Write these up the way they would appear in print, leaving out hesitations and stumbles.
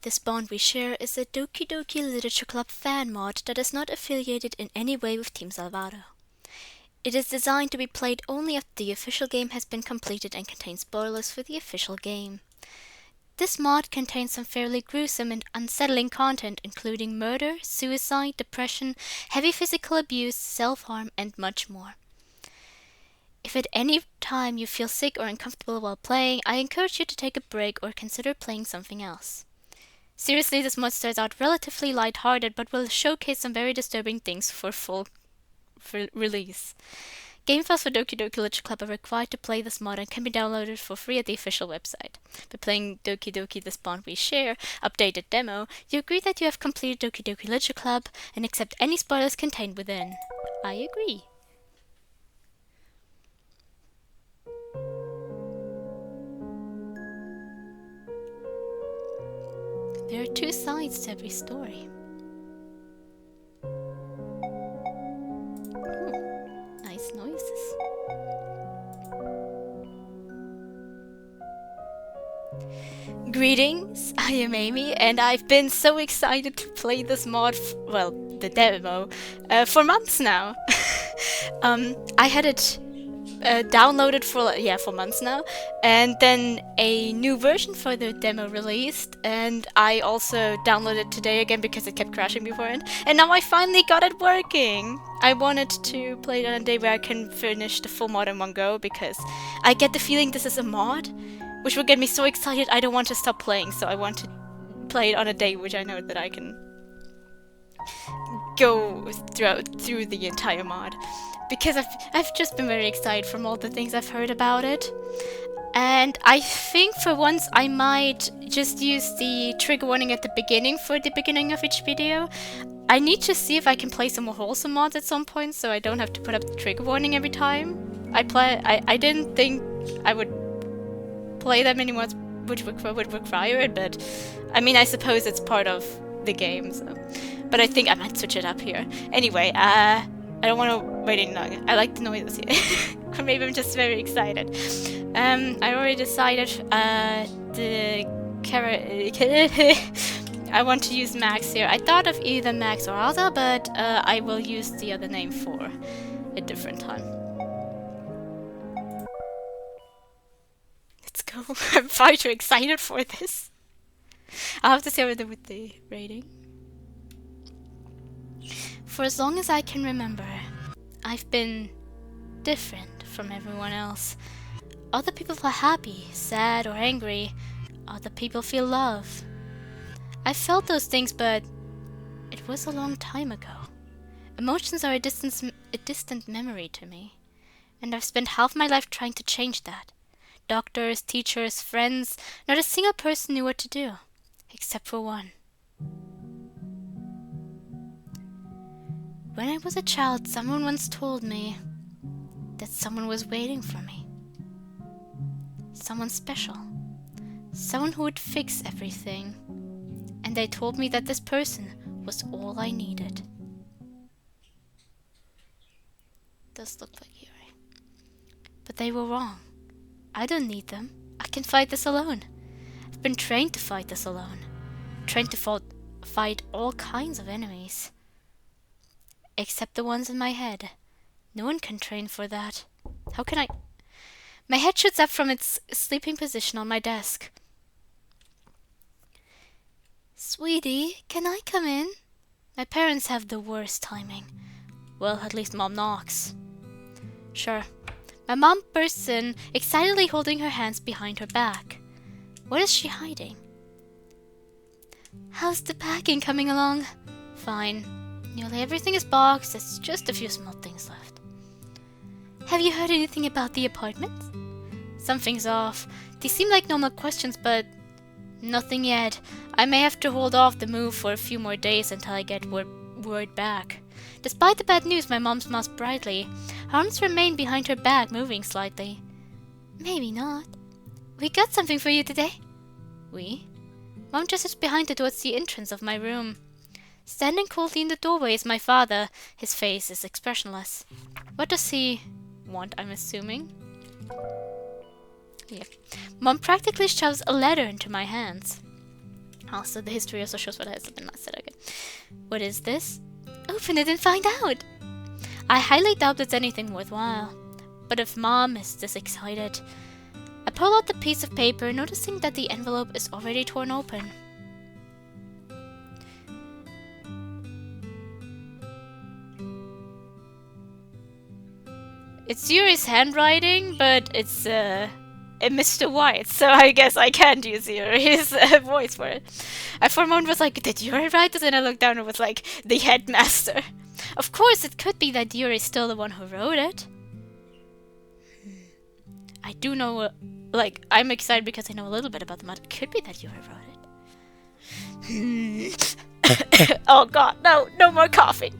This bond we share is a Doki Doki Literature Club fan mod that is not affiliated in any way with Team Salvado. It is designed to be played only after the official game has been completed and contains spoilers for the official game. This mod contains some fairly gruesome and unsettling content, including murder, suicide, depression, heavy physical abuse, self-harm, and much more. If at any time you feel sick or uncomfortable while playing, I encourage you to take a break or consider playing something else. Seriously, this mod starts out relatively lighthearted, but will showcase some very disturbing things for full release. Game files for Doki Doki Literature Club are required to play this mod and can be downloaded for free at the official website. By playing Doki Doki This Bond We Share updated demo, you agree that you have completed Doki Doki Literature Club and accept any spoilers contained within. I agree. There are two sides to every story. Nice noises. Greetings, I am Amy, and I've been so excited to play this mod, well, the demo, for months now. I had it downloaded for months now, and then a new version for the demo released, and I also downloaded it today again because it kept crashing beforehand, and now I finally got it working! I wanted to play it on a day where I can finish the full mod in one go, because I get the feeling this is a mod, which will get me so excited I don't want to stop playing, so I want to play it on a day which I know that I can go through the entire mod. Because I've just been very excited from all the things I've heard about it. And I think for once I might just use the trigger warning at the beginning for the beginning of each video. I need to see if I can play some more wholesome mods at some point, so I don't have to put up the trigger warning every time I didn't think I would play that many mods which would require it, but I mean, I suppose it's part of the game, so. But I think I might switch it up here. Anyway, I don't want to wait any longer. I like the noises here. Or maybe I'm just very excited. I already decided I want to use Max here. I thought of either Max or Alza, but I will use the other name for a different time. Let's go. I'm far too excited for this. I'll have to see with the rating. For as long as I can remember, I've been different from everyone else. Other people are happy, sad, or angry. Other people feel love. I felt those things, but it was a long time ago. Emotions are a distant memory to me, and I've spent half my life trying to change that. Doctors, teachers, friends, not a single person knew what to do, except for one. When I was a child, someone once told me that someone was waiting for me. Someone special. Someone who would fix everything. And they told me that this person was all I needed. Does look like Yuri. But they were wrong. I don't need them. I can fight this alone. I've been trained to fight this alone. Trained to fight all kinds of enemies. Except the ones in my head. No one can train for that. How can I? My head shoots up from its sleeping position on my desk. Sweetie, can I come in? My parents have the worst timing. Well, at least Mom knocks. Sure. My mom bursts in, excitedly holding her hands behind her back. What is she hiding? How's the packing coming along? Fine. Nearly everything is boxed, there's just a few small things left. Have you heard anything about the apartment? Something's off. They seem like normal questions, but nothing yet. I may have to hold off the move for a few more days until I get word back. Despite the bad news, my mom smiles brightly. Her arms remain behind her back, moving slightly. Maybe not. We got something for you today. We? Mom gestures behind her towards the entrance of my room. Standing coldly in the doorway is my father. His face is expressionless. What does he want, I'm assuming? Yeah. Mom practically shoves a letter into my hands. Also, the history also shows what has been said. Okay. What is this? Open it and find out! I highly doubt it's anything worthwhile. But if Mom is this excited... I pull out the piece of paper, noticing that the envelope is already torn open. It's Yuri's handwriting, but it's Mr. White, so I guess I can't use Yuri's voice for it. I for a moment was like, did Yuri write this? And I looked down and was like, the headmaster. Of course, it could be that Yuri's still the one who wrote it. I do know, like, I'm excited because I know a little bit about the matter. It could be that Yuri wrote it. Oh god, no more coughing.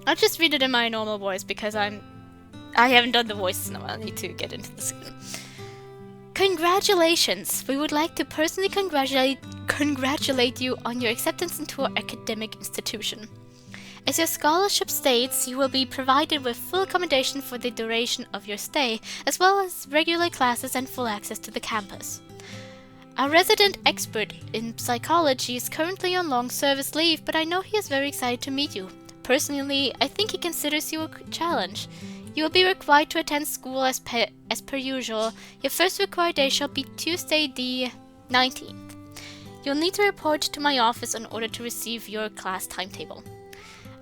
I'll just read it in my normal voice because I haven't done the voices in a while. I need to get into this. Congratulations! We would like to personally congratulate you on your acceptance into our academic institution. As your scholarship states, you will be provided with full accommodation for the duration of your stay, as well as regular classes and full access to the campus. Our resident expert in psychology is currently on long service leave, but I know he is very excited to meet you. Personally, I think he considers you a challenge. You will be required to attend school as per usual. Your first required day shall be Tuesday the 19th. You'll need to report to my office in order to receive your class timetable.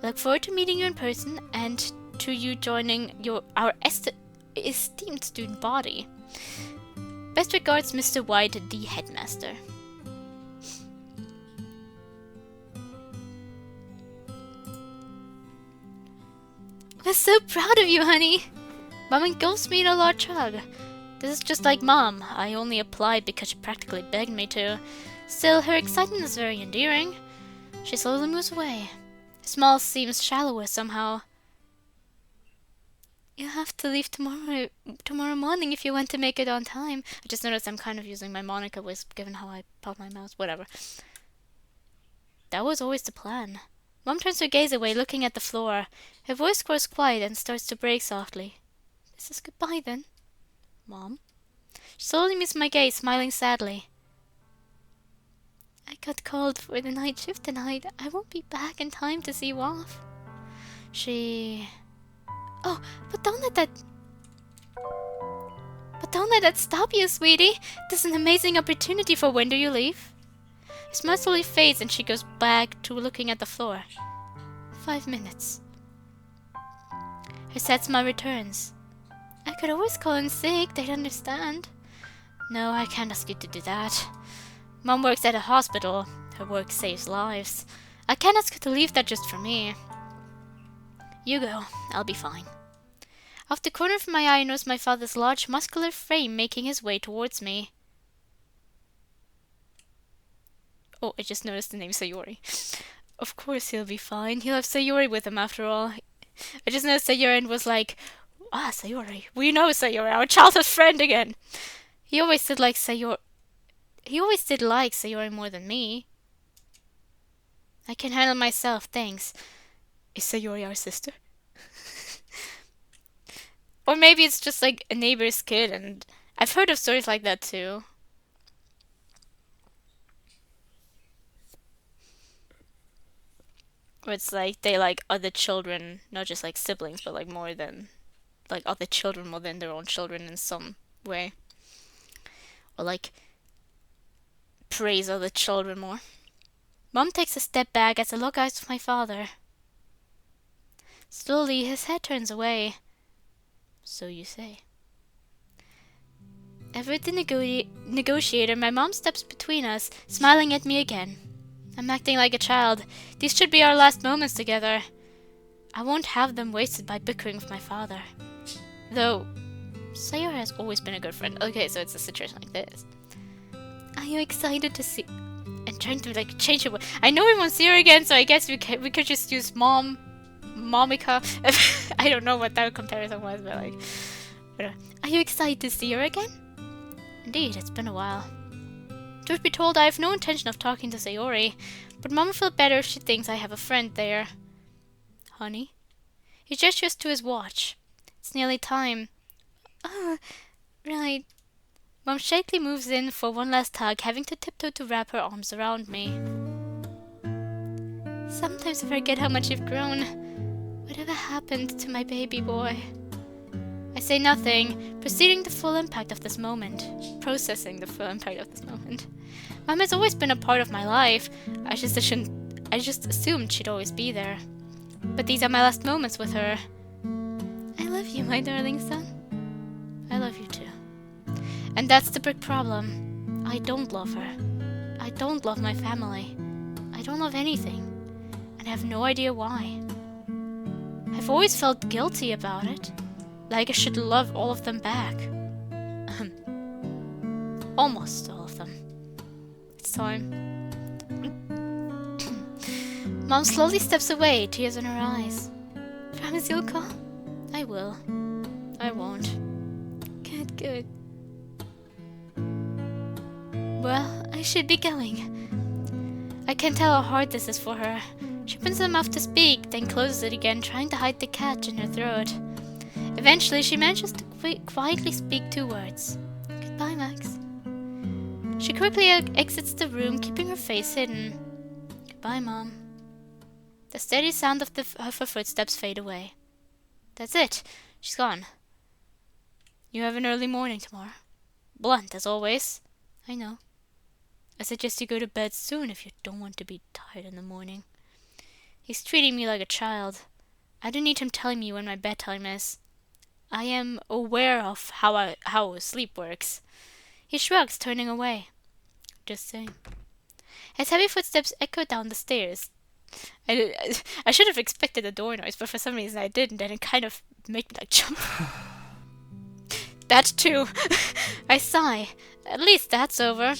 I look forward to meeting you in person and to you joining our esteemed student body. Best regards, Mr. White, the headmaster. We're so proud of you, honey! Mom and Ghost mean a large hug. This is just like Mom. I only applied because she practically begged me to. Still, her excitement is very endearing. She slowly moves away. Her smile seems shallower somehow. You have to leave tomorrow morning if you want to make it on time. I just noticed I'm kind of using my Monica wisp given how I pop my mouse. Whatever. That was always the plan. Mom turns her gaze away, looking at the floor. Her voice grows quiet and starts to break softly. This is goodbye, then. Mom? She slowly meets my gaze, smiling sadly. I got called for the night shift tonight. I won't be back in time to see you off. Oh, but don't let that stop you, sweetie. This is an amazing opportunity. For when do you leave? Her smile slowly fades and she goes back to looking at the floor. 5 minutes. Her sad smile returns. I could always call in sick, they'd understand. No, I can't ask you to do that. Mom works at a hospital. Her work saves lives. I can't ask her to leave that just for me. You go, I'll be fine. Off the corner of my eye I notice my father's large muscular frame making his way towards me. Oh, I just noticed the name Sayori. Of course he'll be fine. He'll have Sayori with him after all. I just noticed Sayori and was like, Sayori. We know Sayori, our childhood friend again. He always did like Sayori more than me. I can handle myself, thanks. Is Sayori our sister? Or maybe it's just like a neighbor's kid, and I've heard of stories like that too. Where it's like they like other children, not just like siblings, but like more than like other children more than their own children in some way. Or like praise other children more. Mom takes a step back as I lock eyes with my father. Slowly his head turns away. So you say. Ever the negotiator, my mom steps between us, smiling at me again. I'm acting like a child. These should be our last moments together. I won't have them wasted by bickering with my father. Though, Sayori has always been a good friend. Okay, so it's a situation like this. Are you excited to see... I'm trying to like change it. I know we won't see her again, so I guess we could just use Momica. I don't know what that comparison was, but like... Are you excited to see her again? Indeed, it's been a while. Truth be told, I have no intention of talking to Sayori, but Mom will feel better if she thinks I have a friend there. Honey? He gestures to his watch. It's nearly time. Oh, right. Mom shakily moves in for one last hug, having to tiptoe to wrap her arms around me. Sometimes I forget how much you've grown. Whatever happened to my baby boy? I say nothing, processing the full impact of this moment. Mom has always been a part of my life. I just assumed she'd always be there. But these are my last moments with her. I love you, my darling son. I love you too. And that's the big problem. I don't love her. I don't love my family. I don't love anything. And I have no idea why. I've always felt guilty about it. Like I should love all of them back. Almost all of them. It's time. Mom slowly steps away, tears in her eyes. Promise you'll call? I will. I won't. Good. Well, I should be going. I can tell how hard this is for her. She opens her mouth to speak, then closes it again, trying to hide the catch in her throat. Eventually, she manages to quietly speak 2 words. Goodbye, Max. She quickly exits the room, keeping her face hidden. Goodbye, Mom. The steady sound of her footsteps fade away. That's it. She's gone. You have an early morning tomorrow. Blunt, as always. I know. I suggest you go to bed soon if you don't want to be tired in the morning. He's treating me like a child. I don't need him telling me when my bedtime is. I am aware of how sleep works. He shrugs, turning away. Just saying. His heavy footsteps echo down the stairs. I should have expected a door noise, but for some reason I didn't, and it kind of made me like jump. That too. I sigh. At least that's over.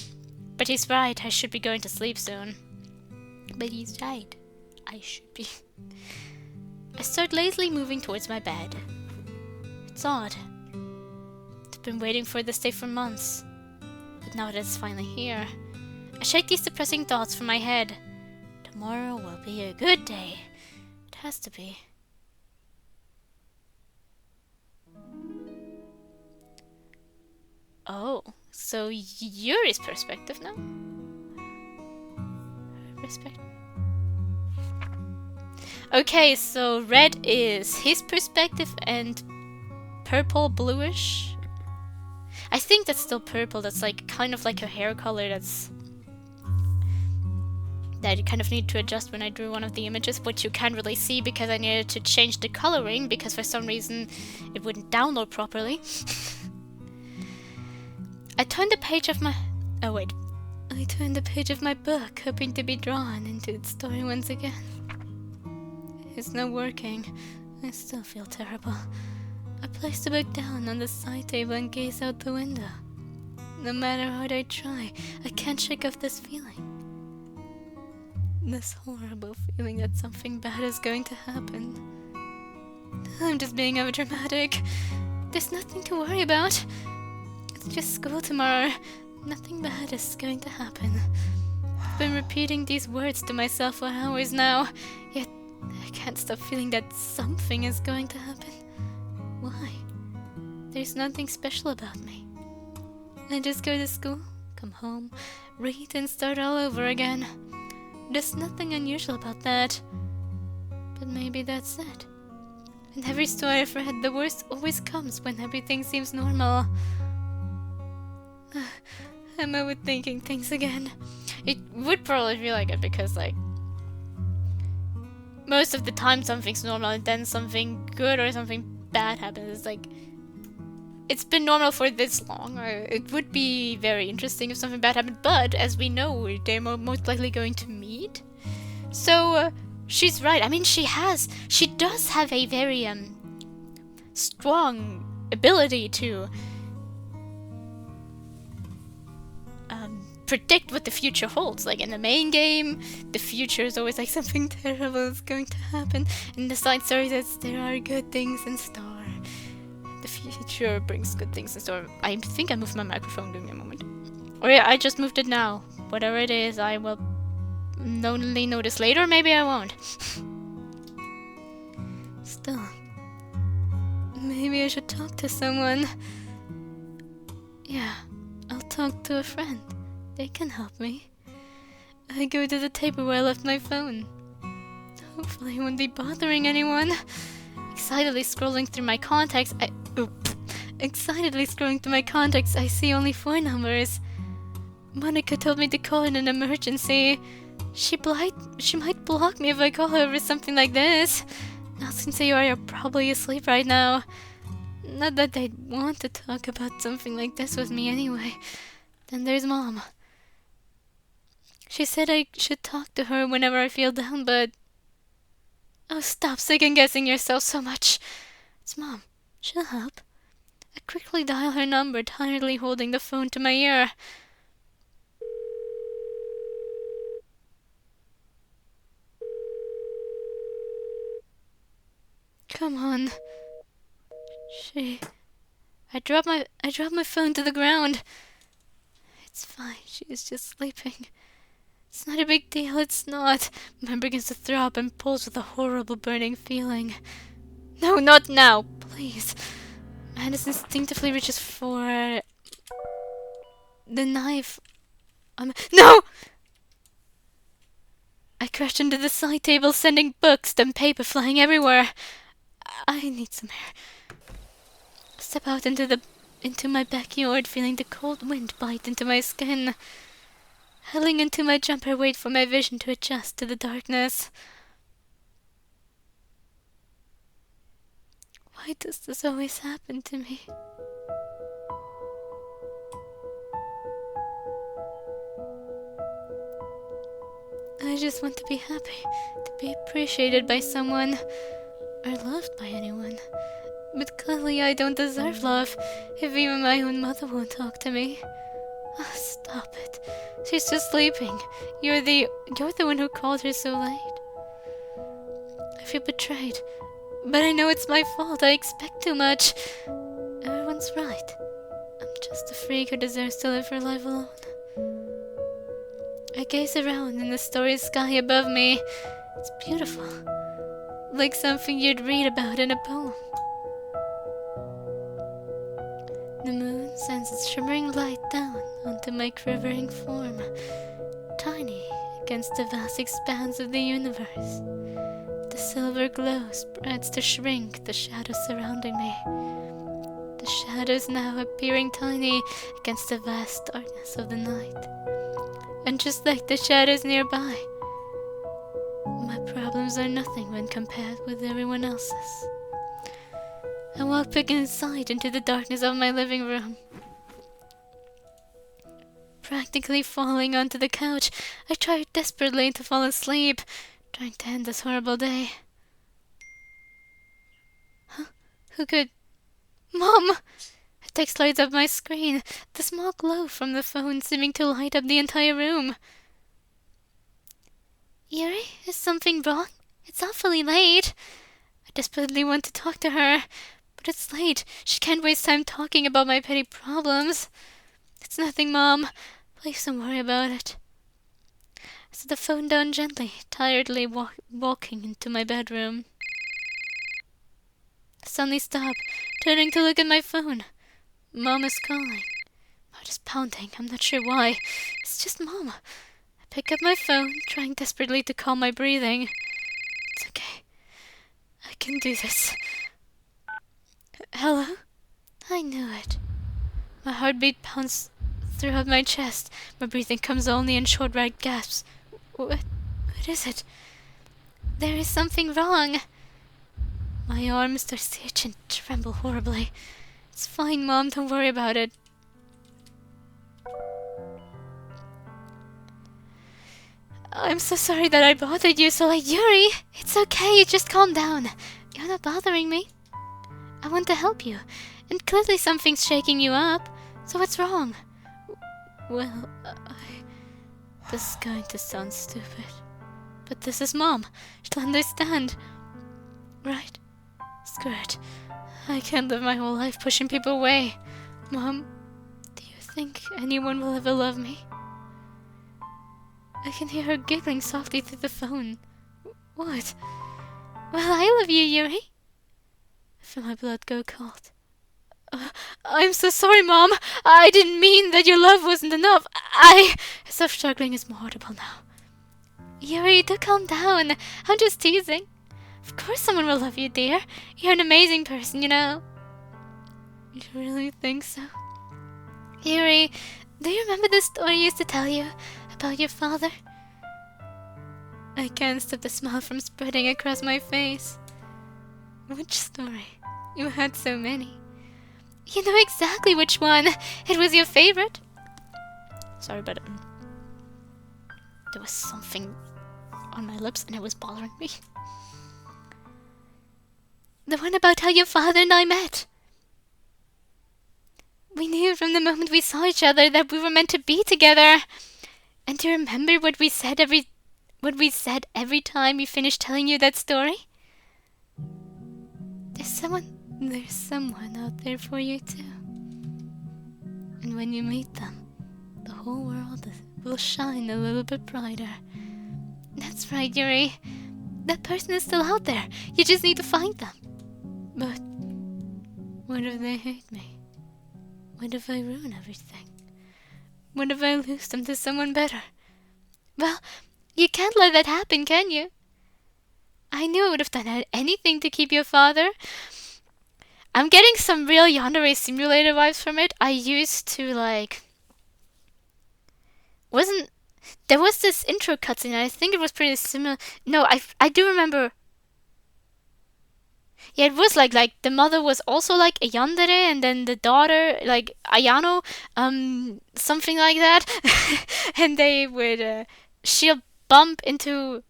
But he's right, I should be going to sleep soon. But he's right. I should be. I start lazily moving towards my bed. It's odd. I've been waiting for this day for months. But now that it's finally here, I shake these depressing thoughts from my head. Tomorrow will be a good day. It has to be. Oh, so Yuri's perspective now? Okay, so red is his perspective and purple bluish. I think that's still purple. That's like kind of like her hair color. That you kind of need to adjust when I drew one of the images, which you can't really see because I needed to change the coloring because for some reason it wouldn't download properly. I turned the page of my book, hoping to be drawn into its story once again. It's not working. I still feel terrible. I place the book down on the side table and gaze out the window. No matter how I try, I can't shake off this feeling. This horrible feeling that something bad is going to happen. I'm just being overdramatic. There's nothing to worry about. It's just school tomorrow. Nothing bad is going to happen. I've been repeating these words to myself for hours now, yet I can't stop feeling that something is going to happen. Why? There's nothing special about me. I just go to school, come home, read and start all over again. There's nothing unusual about that. But maybe that's it. In every story I've read, the worst always comes when everything seems normal. I'm overthinking things again. It would probably be like it because, like, most of the time something's normal and then something good or something bad happens. It's like, it's been normal for this long. It would be very interesting if something bad happened, but as we know, they're most likely going to meet. So, she's right. I mean, she does have a very, strong ability to predict what the future holds. Like in the main game, the future is always like something terrible is going to happen. In the side story, there are good things in store. The future brings good things in store. I think I moved my microphone. Give me a moment. Oh yeah, I just moved it now. Whatever it is, I will only notice later. Maybe I won't. Still, maybe I should talk to someone. Yeah, talk to a friend. They can help me. I go to the table where I left my phone. Hopefully I won't be bothering anyone. Excitedly scrolling through my contacts, I see only 4 numbers. Monica told me to call in an emergency. She might block me if I call her over something like this. Now since you are, you're probably asleep right now. Not that they'd want to talk about something like this with me anyway. Then there's Mom. She said I should talk to her whenever I feel down, but... Oh, stop second-guessing yourself so much. It's Mom. She'll help. I quickly dial her number, tiredly holding the phone to my ear. Come on. I dropped my phone to the ground. It's fine. She is just sleeping. It's not a big deal. It's not. My brain begins to throb and pulse with a horrible burning feeling. No, not now, please. My hand instinctively reaches for the knife. No! I crash into the side table, sending books and paper flying everywhere. I need some air. Step out into my backyard, feeling the cold wind bite into my skin. Huddling into my jumper, wait for my vision to adjust to the darkness. Why does this always happen to me? I just want to be happy, to be appreciated by someone, or loved by anyone. But clearly I don't deserve love, if even my own mother won't talk to me. Oh, stop it. She's just sleeping. You're the one who called her so late. I feel betrayed, but I know it's my fault. I expect too much. Everyone's right. I'm just a freak who deserves to live her life alone. I gaze around in the starry sky above me. It's beautiful, like something you'd read about in a poem. The moon sends its shimmering light down onto my quivering form, tiny against the vast expanse of the universe. The silver glow spreads to shrink the shadows surrounding me. The shadows now appearing tiny against the vast darkness of the night. And just like the shadows nearby, my problems are nothing when compared with everyone else's. I walk back inside into the darkness of my living room. Practically falling onto the couch, I try desperately to fall asleep, trying to end this horrible day. Huh? Who could... Mom! A text lights up my screen, the small glow from the phone seeming to light up the entire room. Yuri, is something wrong? It's awfully late. I desperately want to talk to her, but it's late. She can't waste time talking about my petty problems. It's nothing, Mom. Please don't worry about it. I set the phone down gently, tiredly walking into my bedroom. I suddenly stop, turning to look at my phone. Mom is calling. My heart is pounding. I'm not sure why. It's just Mom. I pick up my phone, trying desperately to calm my breathing. It's okay. I can do this. Hello? I knew it. My heartbeat pounds throughout my chest. My breathing comes only in short, rapid gasps. What is it? There is something wrong. My arm starts to itch and tremble horribly. It's fine, Mom. Don't worry about it. I'm so sorry that I bothered you so late, Yuri. It's okay. You just calm down. You're not bothering me. I want to help you. And clearly something's shaking you up. So what's wrong? Well, This is going to sound stupid. But this is Mom. She'll understand. Right? Screw it. I can't live my whole life pushing people away. Mom, do you think anyone will ever love me? I can hear her giggling softly through the phone. What? Well, I love you, Yuri. I feel my blood go cold. I'm so sorry, Mom. I didn't mean that your love wasn't enough. I... Stop struggling is more audible now. Yuri, do calm down. I'm just teasing. Of course someone will love you, dear. You're an amazing person, you know. You really think so? Yuri, do you remember the story I used to tell you about your father? I can't stop the smile from spreading across my face. Which story? You had so many. You know exactly which one. It was your favorite. Sorry, but there was something on my lips and it was bothering me. The one about how your father and I met. We knew from the moment we saw each other that we were meant to be together. And do you remember what we said every time we finished telling you that story? There's someone out there for you too. And when you meet them, the whole world will shine a little bit brighter. That's right, Yuri. That person is still out there. You just need to find them. But what if they hate me? What if I ruin everything? What if I lose them to someone better? Well, you can't let that happen, can you? I knew I would have done anything to keep your father. I'm getting some real Yandere Simulator vibes from it. I used to, like... There was this intro cutscene, and I think it was pretty similar. No, I do remember... Yeah, it was like the mother was also like a yandere, and then the daughter, like Ayano, something like that. And they would, she'll bump into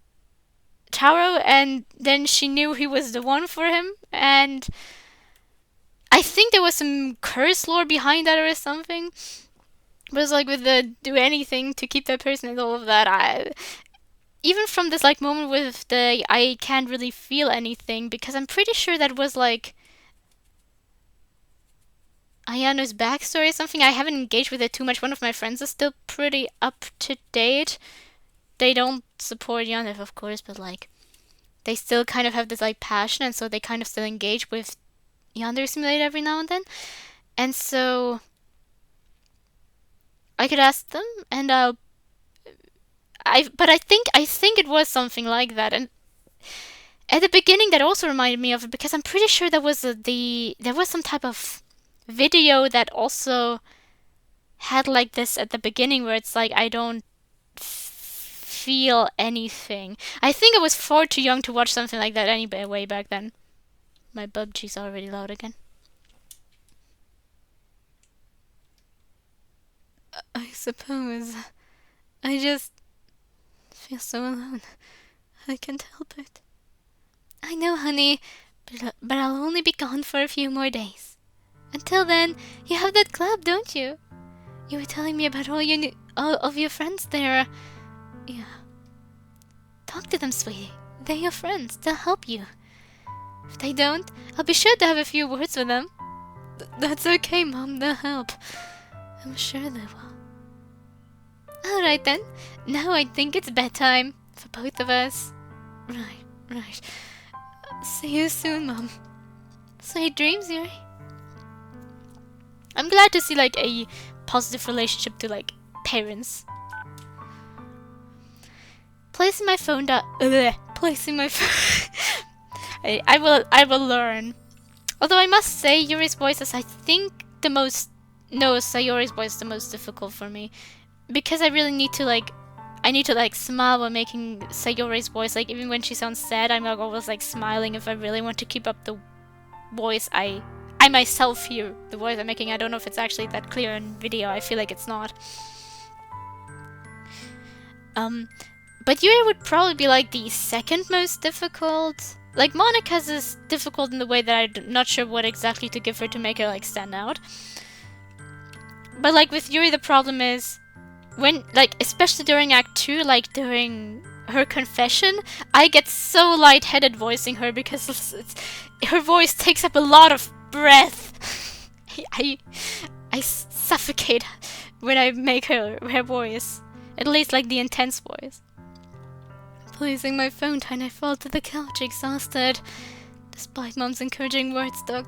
Taro, and then she knew he was the one for him, and I think there was some curse lore behind that or something. It was like with the do anything to keep that person and all of that. Even from this like moment with the I can't really feel anything, because I'm pretty sure that was like Ayano's backstory or something. I haven't engaged with it too much. One of my friends is still pretty up to date. They don't support Yandere, of course, but like they still kind of have this like passion, and so they kind of still engage with Yandere Simulator every now and then. And so I could ask them, and but I think it was something like that. And at the beginning, that also reminded me of it, because I'm pretty sure there was some type of video that also had like this at the beginning, where it's like I don't feel anything. I think I was far too young to watch something like that anyway way back then. My bubg's already loud again. I suppose I just feel so alone. I can't help it. I know, honey, but I'll only be gone for a few more days. Until then, you have that club, don't you? You were telling me about all of your friends there. Yeah. Talk to them, sweetie. They're your friends. They'll help you. If they don't, I'll be sure to have a few words with them. That's okay, Mom. They'll help. I'm sure they will. Alright then. Now I think it's bedtime. For both of us. Right. See you soon, Mom. Sweet dreams, Yuri. I'm glad to see like a positive relationship to like parents. Placing my phone down. Placing my phone. I will learn. Although I must say, Yuri's voice is, I think, the most. No, Sayori's voice is the most difficult for me, because I really need to like. I need to like smile while making Sayori's voice. Like even when she sounds sad, I'm like always like smiling if I really want to keep up the voice I myself hear the voice I'm making. I don't know if it's actually that clear in video. I feel like it's not. But Yuri would probably be like the second most difficult. Like Monica's is difficult in the way that I'm not sure what exactly to give her to make her like stand out. But like with Yuri, the problem is when like especially during Act 2, like during her confession, I get so lightheaded voicing her because her voice takes up a lot of breath. I suffocate when I make her voice, at least like the intense voice. Placing my phone down, I fall to the couch exhausted. Despite Mom's encouraging words, though,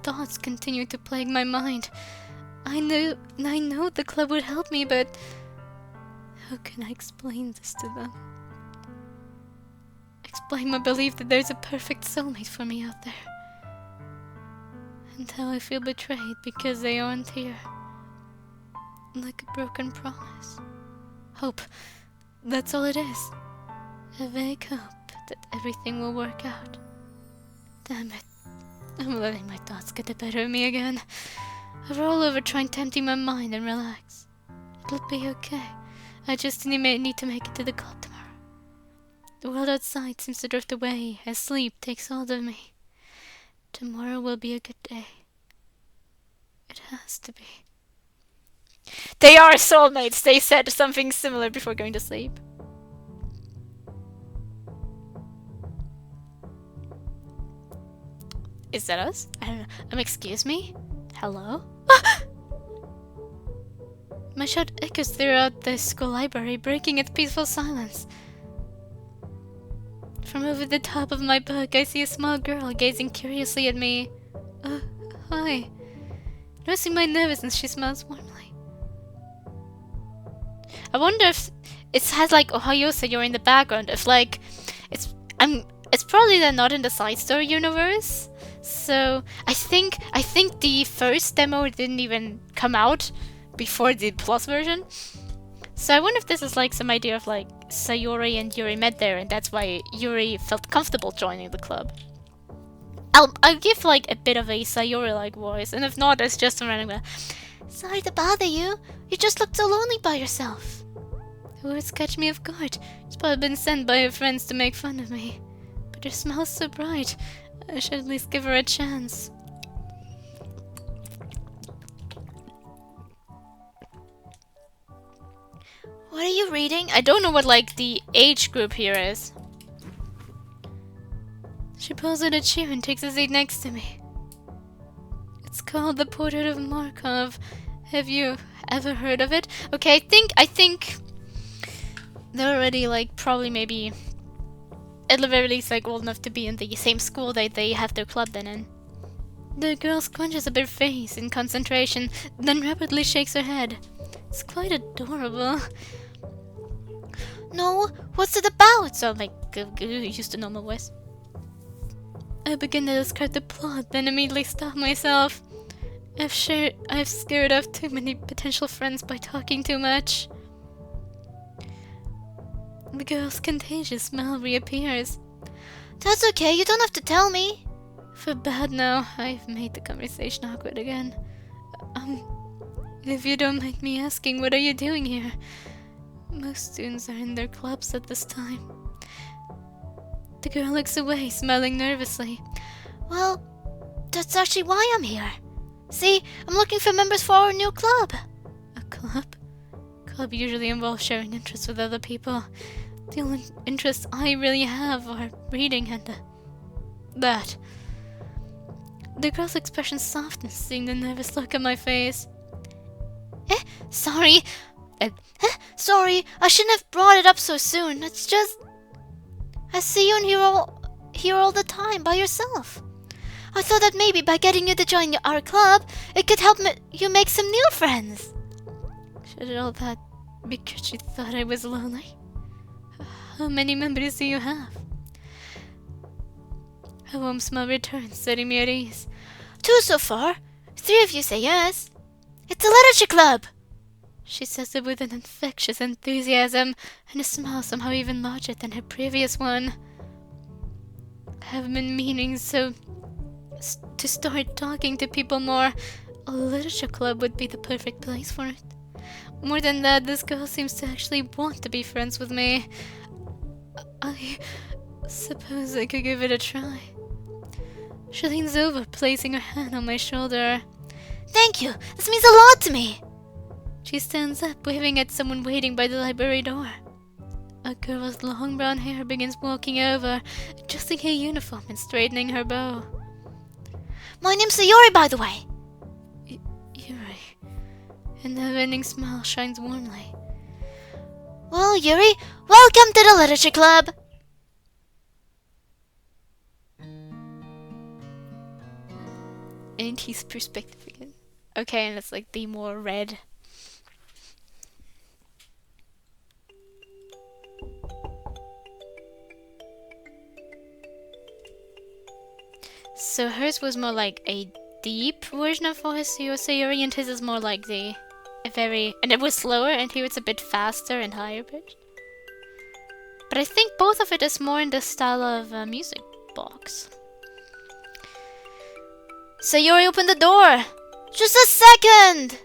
thoughts continue to plague my mind. I know the club would help me, but how can I explain this to them? Explain my belief that there's a perfect soulmate for me out there. And how I feel betrayed because they aren't here. Like a broken promise. Hope. That's all it is. A vague hope that everything will work out. Damn it. I'm letting my thoughts get the better of me again. I roll over trying to empty my mind and relax. It'll be okay. I just need to make it to the club tomorrow. The world outside seems to drift away as sleep takes hold of me. Tomorrow will be a good day. It has to be. They are soulmates! They said something similar before going to sleep. Is that us? I don't know. Excuse me? Hello? My shout echoes throughout the school library, breaking its peaceful silence. From over the top of my book, I see a small girl gazing curiously at me. Hi. Noticing my nervousness, she smiles warmly. I wonder if it has like Ohio Sayori in the background. If like it's probably they're not in the side story universe. So I think the first demo didn't even come out before the plus version. So I wonder if this is like some idea of like Sayori and Yuri met there, and that's why Yuri felt comfortable joining the club. I'll give like a bit of a Sayori-like voice, and if not, it's just a random. Sorry to bother you. You just looked so lonely by yourself. The words catch me off guard. She's probably been sent by her friends to make fun of me. But her smile's so bright. I should at least give her a chance. What are you reading? I don't know what like the age group here is. She pulls out a chair and takes a seat next to me. It's called The Portrait of Markov. Have you ever heard of it? Okay, I think they're already like probably maybe at the very least like old enough to be in the same school that they have their club then in. The girl scrunches up her face in concentration, then rapidly shakes her head. It's quite adorable. No, what's it about? So I'm like, used to normal voice. I begin to describe the plot, then immediately stop myself. I've scared off too many potential friends by talking too much. The girl's contagious smile reappears. That's okay, you don't have to tell me. Feel bad now, I've made the conversation awkward again. If you don't mind me asking, what are you doing here? Most students are in their clubs at this time. The girl looks away, smiling nervously. Well, that's actually why I'm here. See, I'm looking for members for our new club. A club? Club usually involves sharing interests with other people. The only interests I really have are reading and that. The girl's expression softens, seeing the nervous look on my face. Sorry. Sorry, I shouldn't have brought it up so soon. It's just I see you here all the time by yourself. I thought that maybe by getting you to join our club, it could help you make some new friends. Should all that because you thought I was lonely? How many members do you have? A warm smile returns, setting me at ease. 2 so far. 3 of you say yes. It's a literature club. She says it with an infectious enthusiasm, and a smile somehow even larger than her previous one. I have been meaning to start talking to people more. A literature club would be the perfect place for it. More than that, this girl seems to actually want to be friends with me. I suppose I could give it a try. She leans over, placing her hand on my shoulder. Thank you! This means a lot to me! She stands up, waving at someone waiting by the library door. A girl with long brown hair begins walking over, adjusting her uniform and straightening her bow. My name's Sayori, by the way! Yuri. Her never-ending smile shines warmly. Well, Yuri, welcome to the literature club! 80s perspective again. Okay, and it's like the more red. So hers was more like a deep version of Sayori, and his is more like and it was slower, and here it's a bit faster and higher pitched. But I think both of it is more in the style of a music box. Sayori, open the door! Just a second!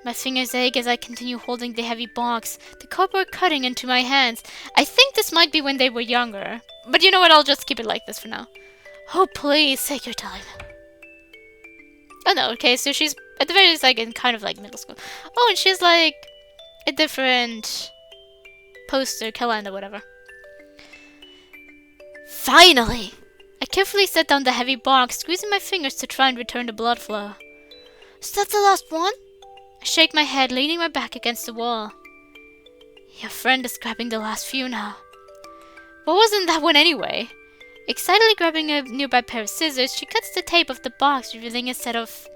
My fingers ache as I continue holding the heavy box, the cardboard cutting into my hands. I think this might be when they were younger. But you know what, I'll just keep it like this for now. Oh, please, take your time. Oh no, okay, so she's at the very least like in kind of like middle school. Oh, and she's like a different poster, calendar, whatever. Finally! I carefully set down the heavy box, squeezing my fingers to try and return the blood flow. Is that the last one? I shake my head, leaning my back against the wall. Your friend is grabbing the last few now. What was in that one anyway? Excitedly grabbing a nearby pair of scissors, she cuts the tape of the box, revealing a set of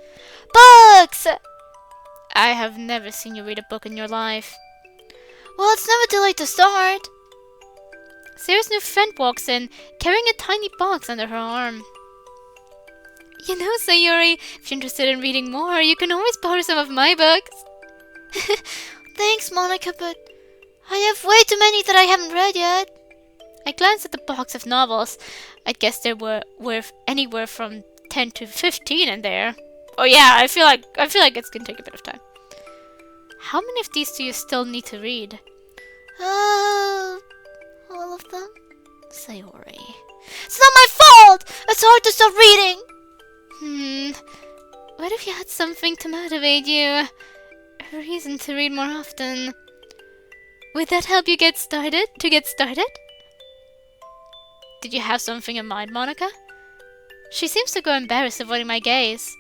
books! I have never seen you read a book in your life. Well, it's never too late to start. Sarah's new friend walks in, carrying a tiny box under her arm. You know, Sayori, if you're interested in reading more, you can always borrow some of my books. Thanks, Monica, but I have way too many that I haven't read yet. I glanced at the box of novels. I guess there were anywhere from 10 to 15 in there. Oh yeah, I feel like it's gonna take a bit of time. How many of these do you still need to read? All of them? Sayori. It's not my fault! It's hard to stop reading! What if you had something to motivate you? A reason to read more often. Would that help you get started? Did you have something in mind, Monica? She seems to go embarrassed, avoiding my gaze.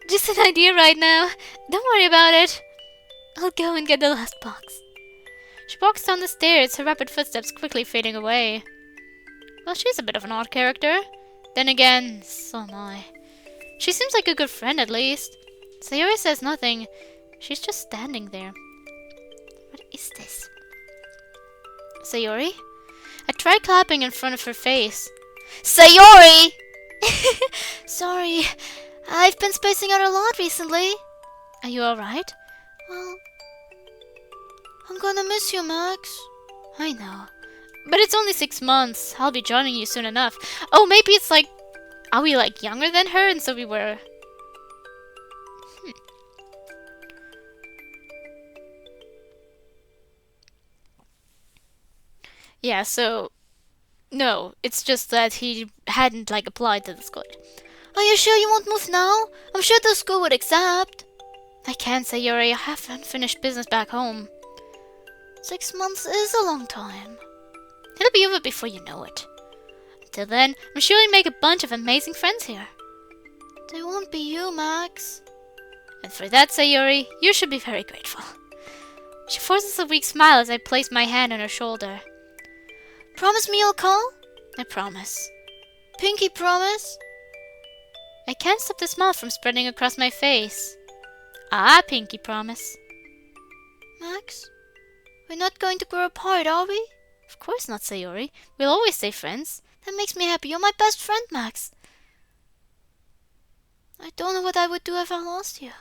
Just an idea right now. Don't worry about it. I'll go and get the last box. She walks down the stairs, her rapid footsteps quickly fading away. Well, she's a bit of an odd character. Then again, so am I. She seems like a good friend, at least. Sayori says nothing. She's just standing there. What is this? Sayori? I tried clapping in front of her face. Sayori! Sorry, I've been spacing out a lot recently. Are you alright? Well, I'm gonna miss you, Max. I know. But it's only 6 months. I'll be joining you soon enough. Oh, maybe it's like... Are we like younger than her? And so we were... Yeah, so... No, it's just that he hadn't like applied to the school. Are you sure you won't move now? I'm sure the school would accept. I can't, Sayori. I have unfinished business back home. 6 months is a long time. It'll be over before you know it. Until then, I'm sure you'll make a bunch of amazing friends here. They won't be you, Max. And for that, Sayori, you should be very grateful. She forces a weak smile as I place my hand on her shoulder. Promise me you'll call? I promise. Pinky promise? I can't stop the smile from spreading across my face. Ah, Pinky promise. Max, we're not going to grow apart, are we? Of course not, Sayori. We'll always stay friends. That makes me happy. You're my best friend, Max. I don't know what I would do if I lost you.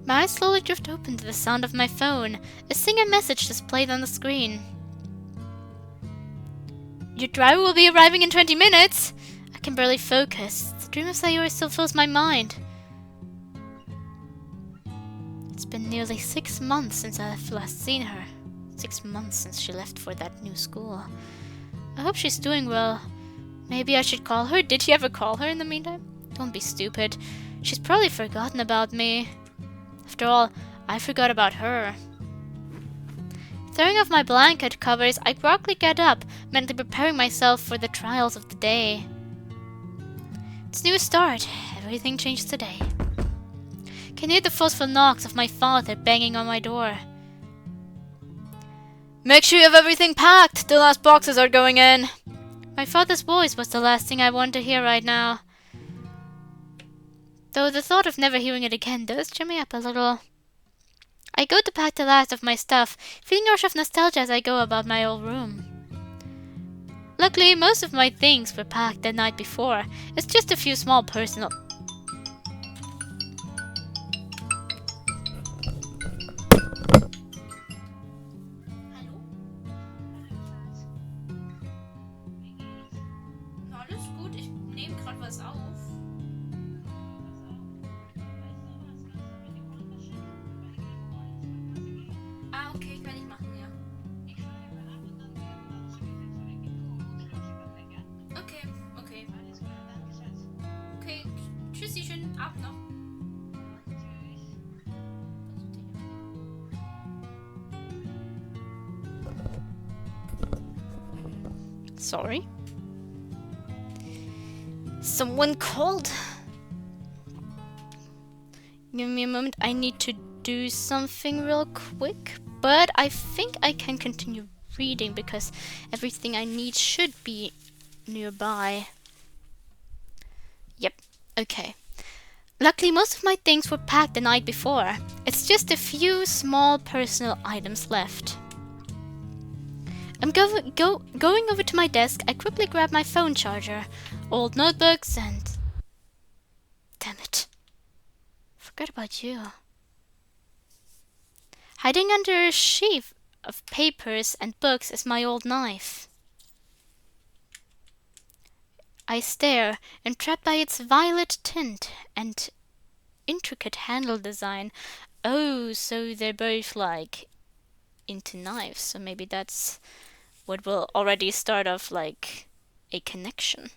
My eyes slowly drift open to the sound of my phone. A single message displayed on the screen. Your driver will be arriving in 20 minutes. I can barely focus. The dream of Sayori still fills my mind. It's been nearly 6 months since I've last seen her. 6 months since she left for that new school. I hope she's doing well. Maybe I should call her. Did he ever call her in the meantime? Don't be stupid. She's probably forgotten about me. After all, I forgot about her. Throwing off my blanket covers, I groggily get up, mentally preparing myself for the trials of the day. It's a new start. Everything changed today. Can hear the forceful knocks of my father banging on my door. Make sure you have everything packed. The last boxes are going in. My father's voice was the last thing I want to hear right now. Though the thought of never hearing it again does cheer me up a little. I go to pack the last of my stuff, feeling a rush of nostalgia as I go about my old room. Luckily, most of my things were packed the night before. It's just a few small personal... Alles gut, ich nehme gerade was auf. Ah, okay, kann ich machen, ja. Okay, okay. Okay, tschüssi, schönen Abend noch. Sorry. Someone called. Give me a moment. I need to do something real quick. But I think I can continue reading because everything I need should be nearby. Yep. Okay. Luckily, most of my things were packed the night before. It's just a few small personal items left. I'm going over to my desk. I quickly grab my phone charger, old notebooks, and... Damn it. Forgot about you. Hiding under a sheaf of papers and books is my old knife. I stare, entrapped by its violet tint and intricate handle design. Oh, so they're both like into knives, so maybe that's what will already start off like a connection.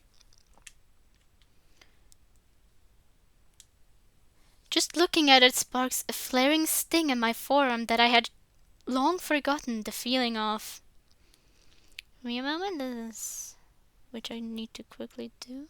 Just looking at it sparks a flaring sting in my forearm that I had long forgotten the feeling of. Remember this, which I need to quickly do.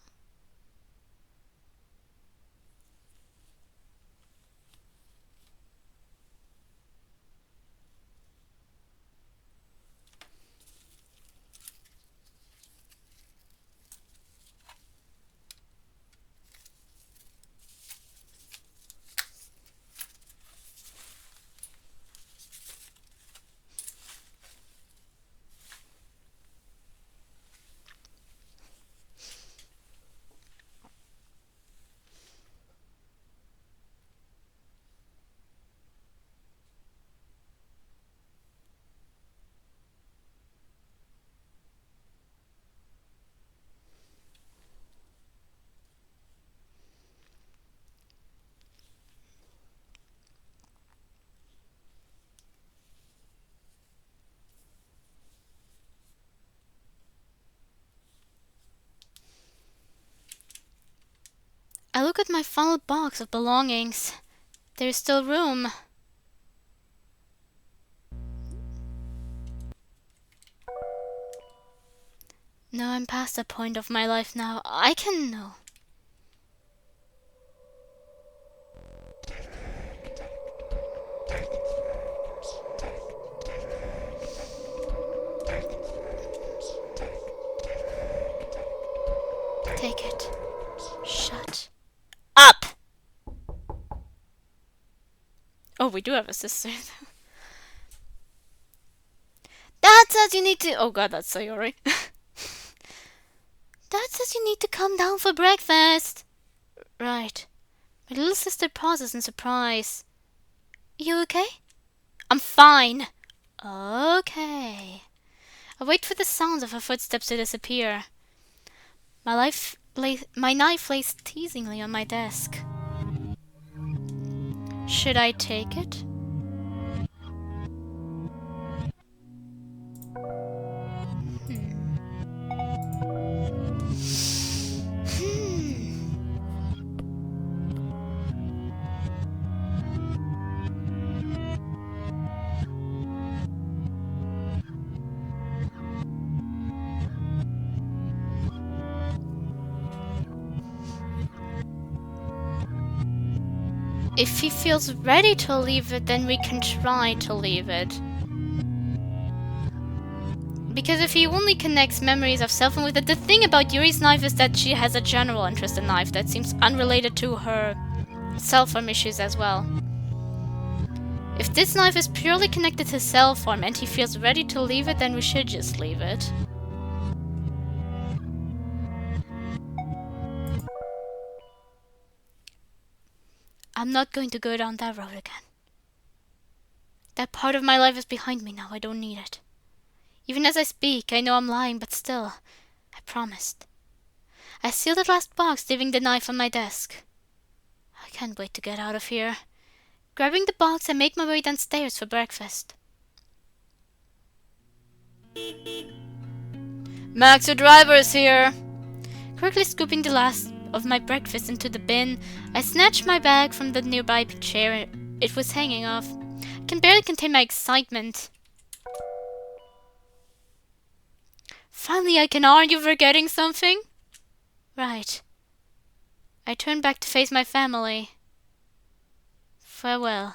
I look at my final box of belongings. There's still room. No, I'm past that point of my life now. I can know. Take it. Shut up! Oh, we do have a sister. Dad says you need to... Oh god, that's Sayori. Dad says you need to come down for breakfast. Right. My little sister pauses in surprise. You okay? I'm fine. Okay. I wait for the sounds of her footsteps to disappear. My knife lays teasingly on my desk. Should I take it? If he feels ready to leave it, then we can try to leave it. Because if he only connects memories of Selpham with it, the thing about Yuri's knife is that she has a general interest in knife that seems unrelated to her Selpham issues as well. If this knife is purely connected to Selpham and he feels ready to leave it, then we should just leave it. I'm not going to go down that road again. That part of my life is behind me now, I don't need it. Even as I speak, I know I'm lying, but still, I promised. I sealed the last box, leaving the knife on my desk. I can't wait to get out of here. Grabbing the box, I make my way downstairs for breakfast. Max, your driver is here! Quickly scooping the last of my breakfast into the bin, I snatched my bag from the nearby chair it was hanging off. I can barely contain my excitement. Finally, I can argue for getting something? Right. I turned back to face my family. Farewell.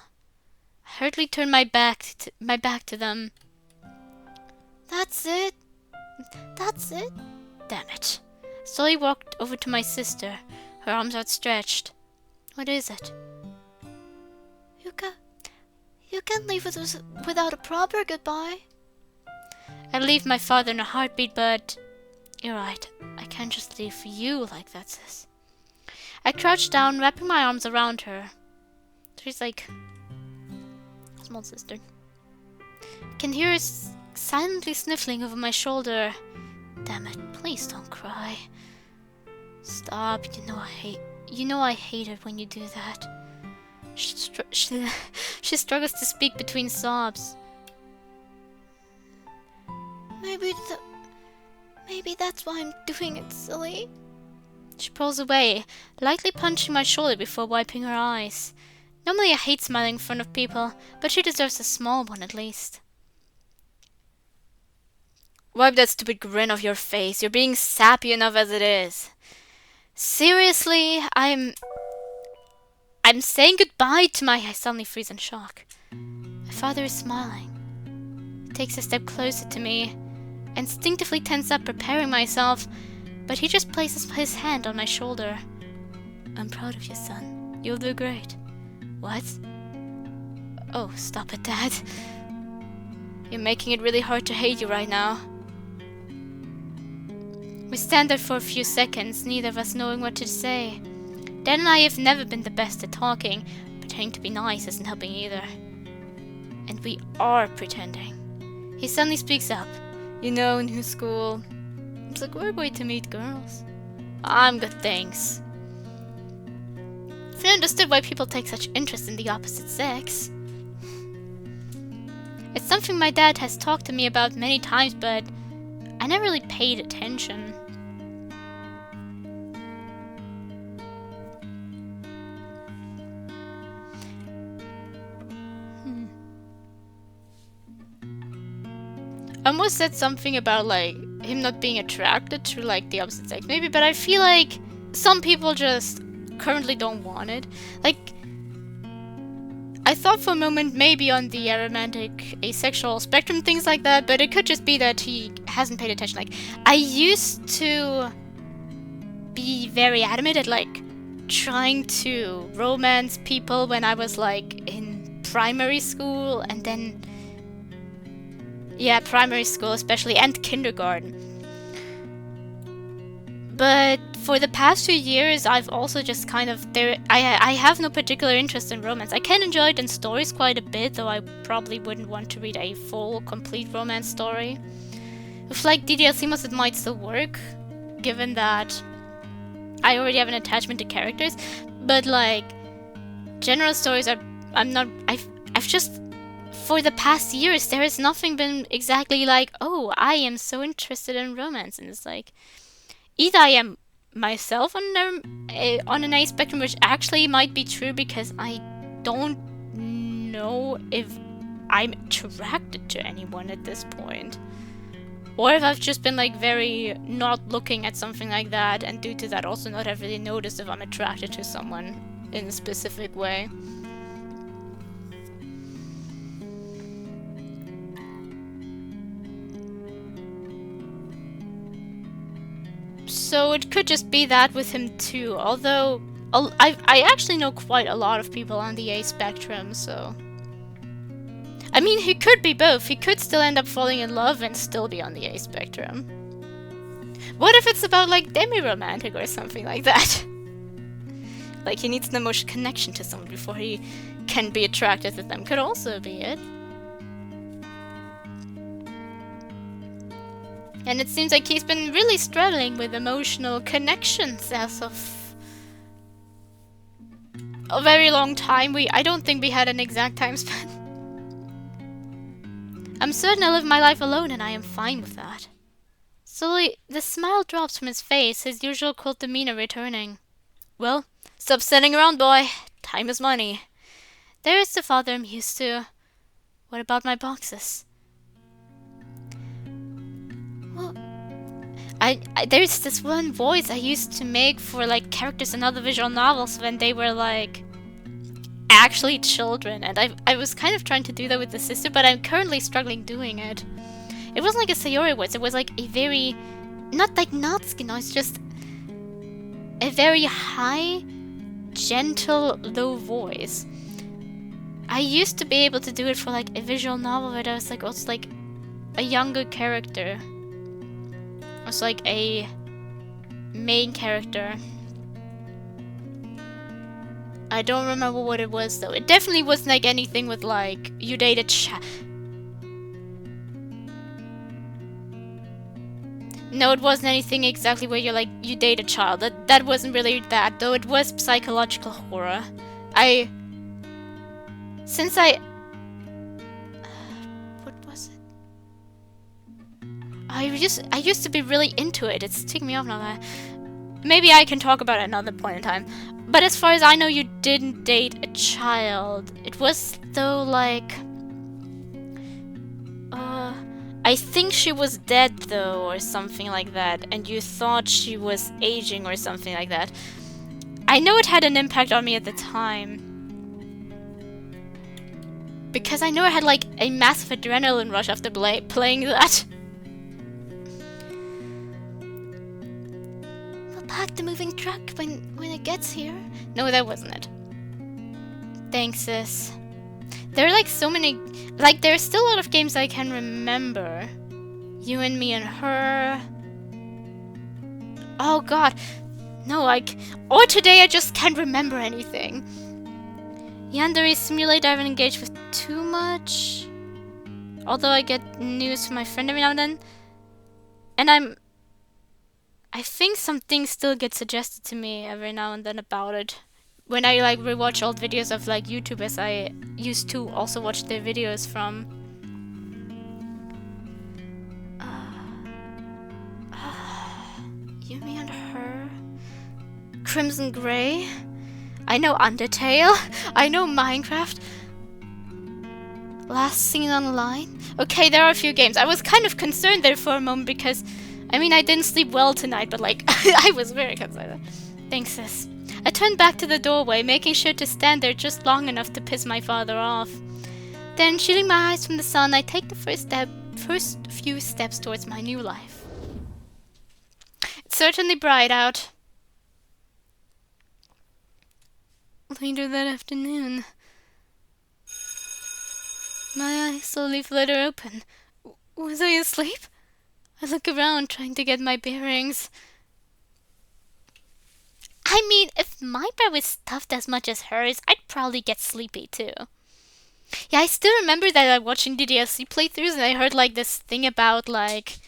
I hurriedly turned my back to them. That's it? That's it? Damn it. Slowly walked over to my sister, her arms outstretched. What is it? You can't leave us without a proper goodbye. I'd leave my father in a heartbeat, but you're right. I can't just leave you like that, sis. I crouched down, wrapping my arms around her. She's like small sister. I can hear her silently sniffling over my shoulder. Damn it, please don't cry. Stop, you know I hate it when you do that. She struggles to speak between sobs. Maybe that's why I'm doing it, silly. She pulls away, lightly punching my shoulder before wiping her eyes. Normally I hate smiling in front of people, but she deserves a small one at least. Wipe that stupid grin off your face. You're being sappy enough as it is. Seriously, I'm saying goodbye to my... I suddenly freeze in shock. My father is smiling. He takes a step closer to me. I instinctively tense up, preparing myself, but he just places his hand on my shoulder. I'm proud of you, son. You'll do great. What? Oh, stop it, Dad. You're making it really hard to hate you right now. We stand there for a few seconds, neither of us knowing what to say. Dad and I have never been the best at talking. Pretending to be nice isn't helping either. And we are pretending. He suddenly speaks up. You know, new school. It's a great way to meet girls. I'm good, thanks. If I understood why people take such interest in the opposite sex. It's something my dad has talked to me about many times, but I never really paid attention. I almost said something about like him not being attracted to like the opposite sex maybe, but I feel like some people just currently don't want it. Like, I thought for a moment maybe on the aromantic asexual spectrum, things like that, but it could just be that he hasn't paid attention. Like, I used to be very adamant at like trying to romance people when I was like in primary school, and then yeah, primary school especially, and kindergarten. But for the past 2 years, I've also just kind of I have no particular interest in romance. I can enjoy it in stories quite a bit, though I probably wouldn't want to read a full, complete romance story. With like DDLC most, it might still work, given that I already have an attachment to characters. But like general stories are, I've just, for the past years, there has nothing been exactly like, oh, I am so interested in romance, and it's like, either I am myself on an A spectrum, which actually might be true because I don't know if I'm attracted to anyone at this point, or if I've just been like very not looking at something like that, and due to that also not have really noticed if I'm attracted to someone in a specific way. So it could just be that with him too, although I actually know quite a lot of people on the A spectrum, so... I mean, he could be both. He could still end up falling in love and still be on the A spectrum. What if it's about, like, demi-romantic or something like that? Like, he needs an emotional connection to someone before he can be attracted to them. Could also be it. And it seems like he's been really struggling with emotional connections as of a very long time. I don't think we had an exact time span. I'm certain I live my life alone and I am fine with that. Slowly, the smile drops from his face, his usual cold demeanor returning. Well, stop sitting around, boy. Time is money. There is the father I'm used to. What about my boxes? Well, there's this one voice I used to make for like characters in other visual novels when they were like actually children, and I was kind of trying to do that with the sister, but I'm currently struggling doing it. It wasn't like a Sayori voice, it was like a very, not like Natsuki noise, just a very high, gentle, low voice. I used to be able to do it for like a visual novel where I was like also like a younger character. It was like a main character. I don't remember what it was though. It definitely wasn't like anything with like you date a No, it wasn't anything exactly where you're like you date a child. That wasn't really that, though it was psychological horror. What was it? I used to be really into it. It's taking me off now. Maybe I can talk about it another point in time. But as far as I know, you didn't date a child. It was though like I think she was dead though, or something like that, and you thought she was aging or something like that. I know it had an impact on me at the time. Because I know I had like a massive adrenaline rush after playing that. We'll park the moving truck when it gets here. No, that wasn't it. Thanks, sis. There are like so many, like there's still a lot of games I can remember. You and Me and Her. Oh god. No, like, or today I just can't remember anything. Yandere Simulator I haven't engaged with too much. Although I get news from my friend every now and then. And I think some things still get suggested to me every now and then about it. When I like rewatch old videos of like YouTubers I used to also watch their videos from. You, Me and Her. Crimson Grey. I know Undertale. I know Minecraft. Last Seen Online. Okay, there are a few games. I was kind of concerned there for a moment because, I mean, I didn't sleep well tonight, but like, I was very concerned. Thanks, sis. I turned back to the doorway, making sure to stand there just long enough to piss my father off. Then, shielding my eyes from the sun, I take the first few steps towards my new life. It's certainly bright out. Later that afternoon, my eyes slowly flutter open. Was I asleep? I look around, trying to get my bearings. I mean, if my bed was stuffed as much as hers, I'd probably get sleepy too. Yeah, I still remember that I was watching DDLC playthroughs and I heard like this thing about like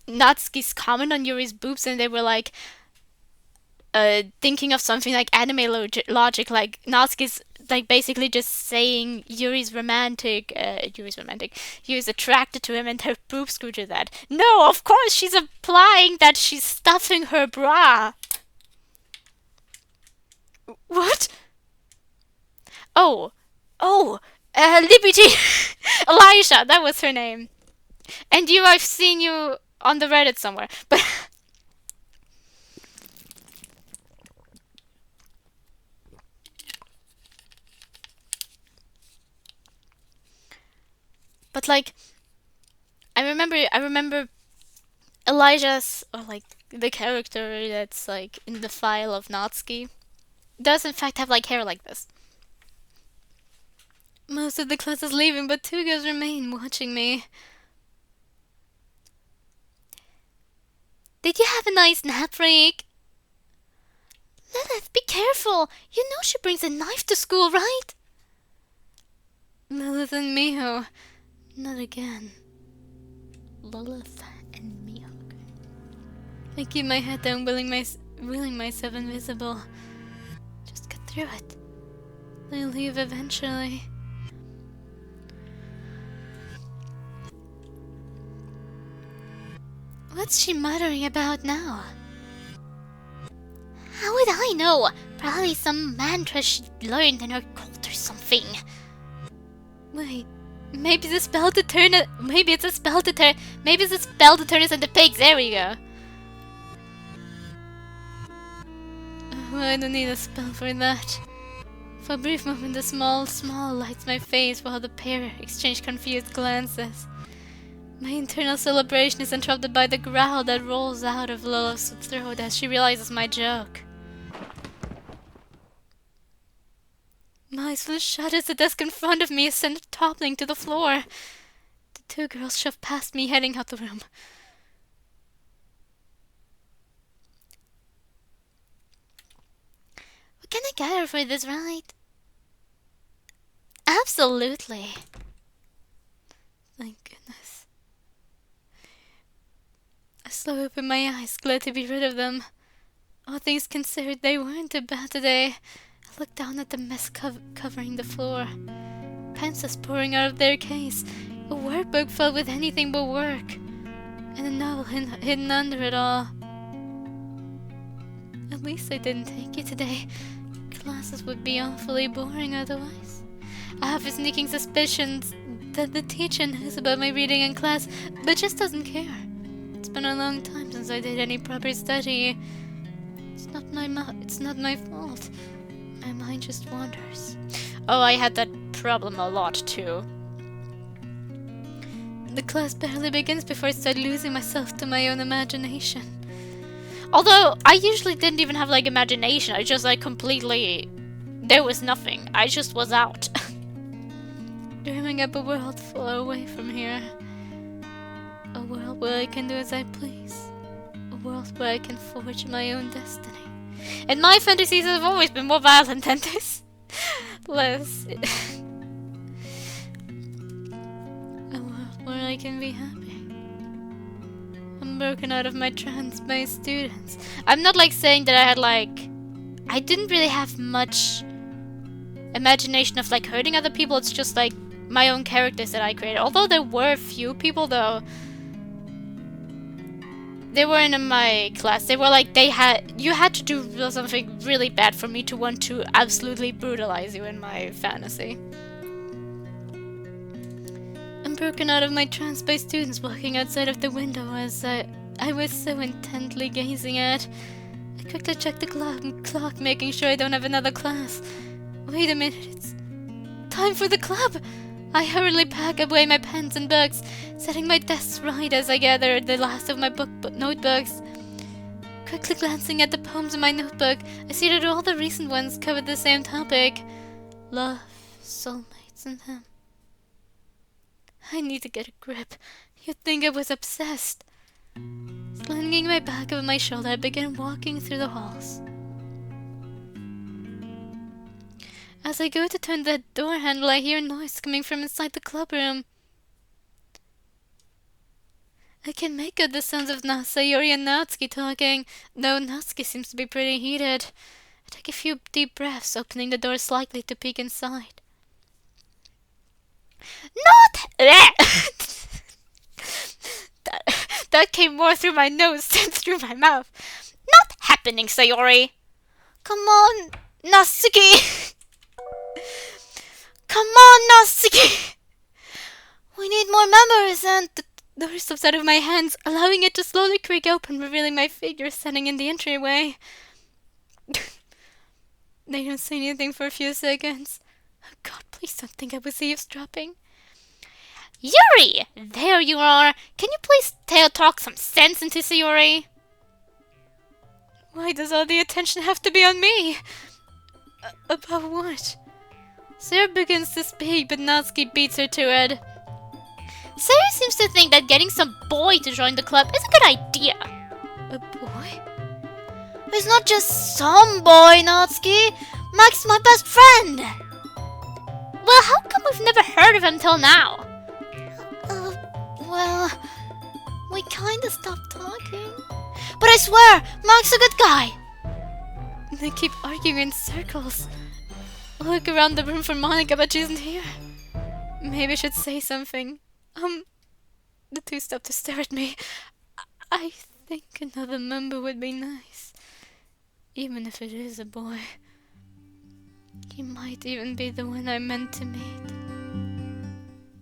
Natsuki's comment on Yuri's boobs, and they were like thinking of something like anime logic, like Natsuki's like basically just saying Yuri's attracted to him and her boobs grew to that. No, of course she's implying that she's stuffing her bra. What? Oh, Liberty, Elisha, that was her name. And you, I've seen you on the Reddit somewhere, but but like, I remember Elijah's, or like the character that's like in the file of Natsuki, does in fact have like hair like this. Most of the class is leaving, but two girls remain watching me. Did you have a nice nap, Rick? Lilith, be careful! You know she brings a knife to school, right? Lilith and Miho. Not again. Lilith and Miho. I keep my head down, willing myself invisible. Just get through it. They'll leave eventually. What's she muttering about now? How would I know? Probably some mantra she learned in her cult or something. Wait, maybe the spell to turn it. Maybe it's a spell to turn. Maybe it's a spell to turn us into pigs. There we go. Oh, I don't need a spell for that. For a brief moment, the small smile lights my face while the pair exchange confused glances. My internal celebration is interrupted by the growl that rolls out of Lilith's throat as she realizes my joke. My eyes flesh shut as the desk in front of me is sent toppling to the floor. The two girls shove past me, heading out the room. What can I get her for this, right? Absolutely. Thank goodness. I slowly open my eyes, glad to be rid of them. All things considered, they weren't too bad today. I looked down at the mess covering the floor. Pencils pouring out of their case. A workbook filled with anything but work. And a novel hidden under it all. At least I didn't take it today. Classes would be awfully boring otherwise. I have a sneaking suspicions that the teacher knows about my reading in class, but just doesn't care. It's been a long time since I did any proper study. It's not my fault. My mind just wanders. Oh, I had that problem a lot too. The class barely begins before I start losing myself to my own imagination. Although, I usually didn't even have like imagination, I just like completely... There was nothing, I just was out. Dreaming up a world far away from here. A world where I can do as I please. A world where I can forge my own destiny. And my fantasies have always been more violent than this. Less. A world where I can be happy. I'm broken out of my trance by students. I'm not like saying that I had like... I didn't really have much imagination of like hurting other people. It's just like my own characters that I created. Although there were a few people though. They weren't in my class. They were like, you had to do something really bad for me to want to absolutely brutalize you in my fantasy. I'm broken out of my trance by students walking outside of the window as I was so intently gazing at. I quickly checked the clock, making sure I don't have another class. Wait a minute, it's time for the club! I hurriedly pack away my pens and books, setting my desk right as I gathered the last of my notebooks. Quickly glancing at the poems in my notebook, I see that all the recent ones covered the same topic. Love, soulmates, and them. I need to get a grip. You'd think I was obsessed. Slinging my bag over my shoulder, I began walking through the halls. As I go to turn the door handle, I hear a noise coming from inside the clubroom. I can make out the sounds of Sayori and Natsuki talking, though Natsuki seems to be pretty heated. I take a few deep breaths, opening the door slightly to peek inside. Not that came more through my nose than through my mouth. Not happening, Sayori. Come on, Natsuki. Come on, Natsuki. We need more members, and the door slips out of my hands, allowing it to slowly creak open, revealing my figure standing in the entryway. They don't say anything for a few seconds. Oh God, please don't think I was eavesdropping. Yuri! There you are! Can you please talk some sense into Sayori? Why does all the attention have to be on me? About what? Sarah begins to speak, but Natsuki beats her to it. Sarah seems to think that getting some boy to join the club is a good idea. A boy? It's not just some boy, Natsuki. Max is my best friend. Well, how come we've never heard of him till now? Well, we kinda stopped talking. But I swear, Max is a good guy. They keep arguing in circles. I look around the room for Monica, but she isn't here. Maybe I should say something. The two stop to stare at me. I think another member would be nice. Even if it is a boy. He might even be the one I meant to meet.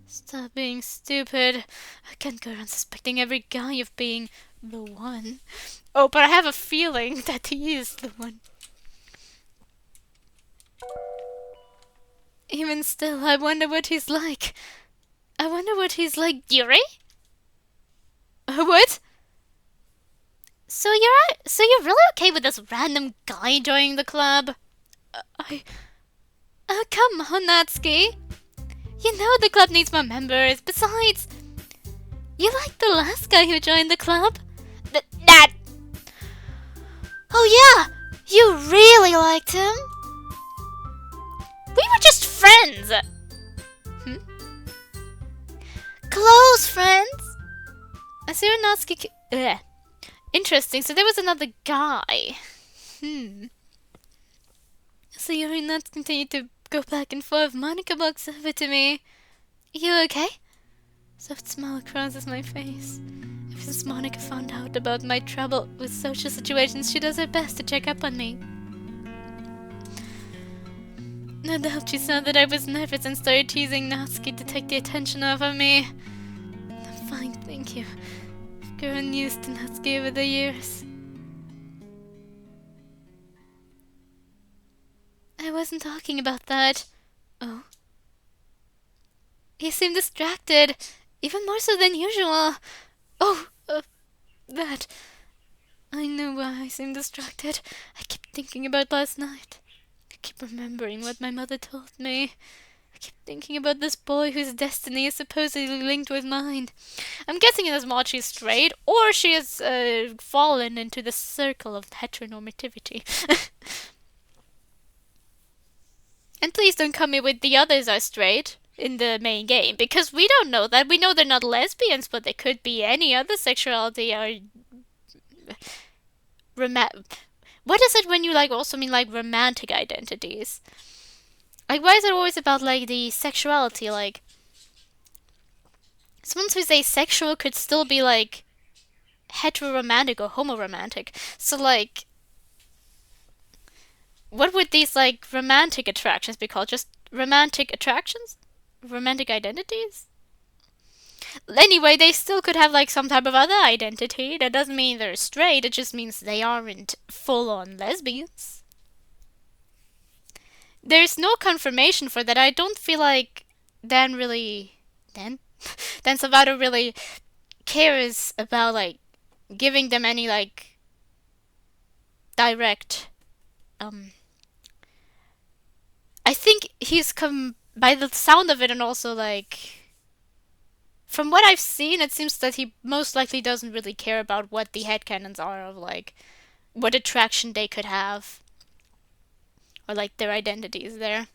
Stop being stupid. I can't go around suspecting every guy of being the one. Oh, but I have a feeling that he is the one. Even still, I wonder what he's like. I wonder what he's like, Yuri? What? So you're really okay with this random guy joining the club? Come on, Natsuki. You know the club needs more members. Besides, you like the last guy who joined the club? That... Oh yeah, you really liked him? We were just friends. Close friends? I see Natsuki... Interesting, so there was another guy. So you're not continue to go back and forth. Monica walks over to me. You okay? Soft smile crosses my face. Ever since Monica found out about my trouble with social situations, she does her best to check up on me. No doubt she saw that I was nervous and started teasing Natsuki to take the attention off of me. I'm fine, thank you. I've grown used to Natsuki over the years. I wasn't talking about that. Oh? He seemed distracted, even more so than usual. Oh, that. I know why I seemed distracted. I keep thinking about last night. I keep remembering what my mother told me. I keep thinking about this boy whose destiny is supposedly linked with mine. I'm guessing it is while she's straight, or she has fallen into the circle of heteronormativity. And please don't come in with the others are straight in the main game, because we don't know that. We know they're not lesbians, but they could be any other sexuality or... What is it when you also mean romantic identities? Why is it always about the sexuality? Someone who's asexual could still be heteroromantic or homoromantic. So what would these romantic attractions be called? Just romantic attractions? Romantic identities? Anyway, they still could have some type of other identity. That doesn't mean they're straight, it just means they aren't full-on lesbians. There's no confirmation for that. I don't feel like Dan Salvato really cares about giving them any direct I think he's come by the sound of it, and also from what I've seen, it seems that he most likely doesn't really care about what the headcanons are of what attraction they could have, or their identities there.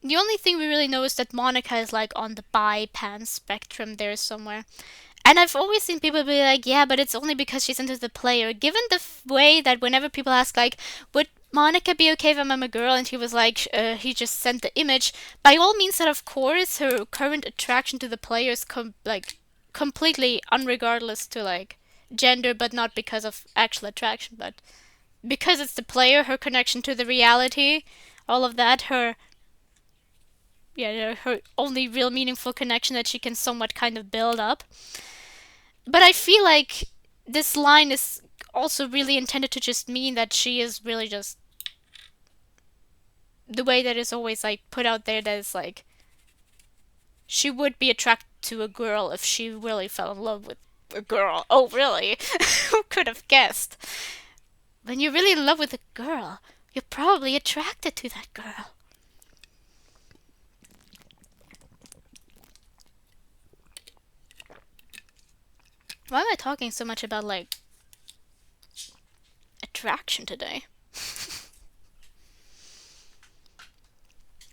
The only thing we really know is that Monica is on the bi-pan spectrum there somewhere. And I've always seen people be yeah, but it's only because she's into the player. Given the way that whenever people ask, would Monica be okay if I'm a girl? And he was he just sent the image. By all means, that of course, her current attraction to the player is completely unregardless to gender, but not because of actual attraction, but because it's the player, her connection to the reality, all of that, her only real meaningful connection that she can somewhat kind of build up. But I feel this line is also really intended to just mean that she is really just the way that is always like put out there that is like she would be attracted to a girl if she really fell in love with a girl. Oh, really? Who could have guessed? When you're really in love with a girl, you're probably attracted to that girl. Why am I talking so much about, like, attraction today?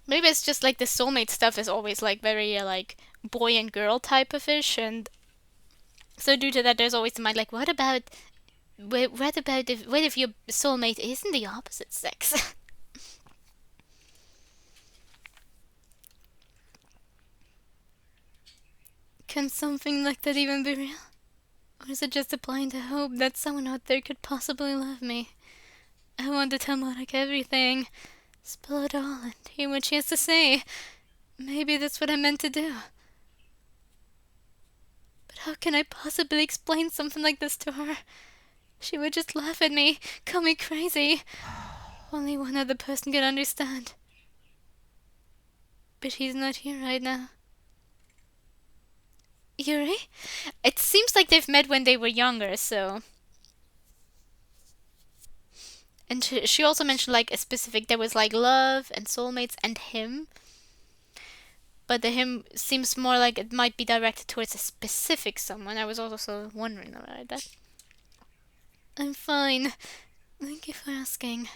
Maybe it's just like the soulmate stuff is always like very like boy and girl type of ish, and so due to that, there's always the mind like, what about if your soulmate isn't the opposite sex? Can something like that even be real? Or is it just a blind hope that someone out there could possibly love me? I want to tell Monica everything, spill it all, and hear what she has to say. Maybe that's what I meant to do. But how can I possibly explain something like this to her? She would just laugh at me, call me crazy. Only one other person can understand. But he's not here right now. Yuri? It seems like they've met when they were younger, so... And she also mentioned like a specific, there was like love and soulmates and him. But the him seems more like it might be directed towards a specific someone. I was also wondering about that. I'm fine. Thank you for asking.